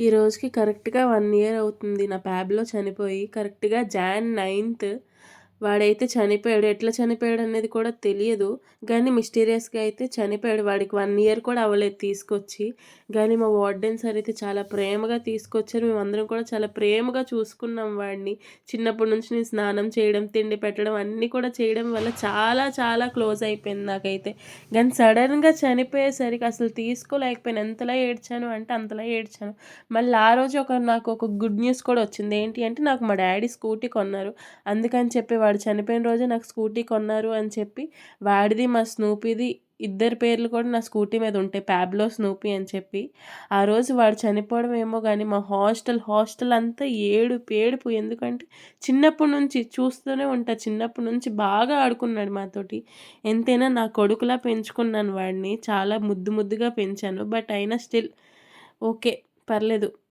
ఈ రోజుకి కరెక్ట్‌గా 1 ఇయర్ అవుతుంది నా ప్యాబ్లో చనిపోయి. కరెక్ట్‌గా జాన్ 9థ్ వాడైతే చనిపోయాడు. ఎట్లా చనిపోయాడనేది కూడా తెలియదు. గానీ మిస్టీరియస్‌గా అయితే చనిపోయాడు. వాడికి 1 ఇయర్ కూడా అవ్వలేదు తీసుకొచ్చి. గానీ మా వార్డెన్ సార్ అయితే చాలా ప్రేమగా తీసుకొచ్చారు. మేమందరం కూడా చాలా ప్రేమగా చూసుకున్నాం వాడిని. చిన్నప్పటి నుంచి నేను స్నానం చేయడం, తిండి పెట్టడం అన్నీ కూడా చేయడం వల్ల చాలా చాలా క్లోజ్ అయిపోయింది నాకైతే. గానీ సడెన్‌గా చనిపోయేసరికి అసలు తీసుకోలేకపోయాను. ఎంతలా ఏడ్చాను అంటే అంతలా ఏడ్చాను. మళ్ళీ ఆ రోజు నాకు ఒక గుడ్ న్యూస్ కూడా వచ్చింది. ఏంటి అంటే నాకు మా డ్యాడీ స్కూటీ కొన్నారు. అందుకని చెప్పి వాడు చనిపోయిన రోజే నాకు స్కూటీ కొన్నారు అని చెప్పి వాడిది, మా స్నూపీది ఇద్దరి పేర్లు కూడా నా స్కూటీ మీద ఉంటాయి. ప్యాబ్లో స్నూపీ అని చెప్పి. ఆ రోజు వాడు చనిపోవడం ఏమో గానీ మా హాస్టల్ అంతా ఏడుపు ఏడుపు. ఎందుకంటే చిన్నప్పటి నుంచి చూస్తూనే ఉంటా. చిన్నప్పటి నుంచి బాగా ఆడుకున్నాడు మాతోటి. ఎంతైనా నా కొడుకులా పెంచుకున్నాను వాడిని. చాలా ముద్దుగా పెంచాను. బట్ అయినా స్టిల్ ఓకే. పర్లేదు.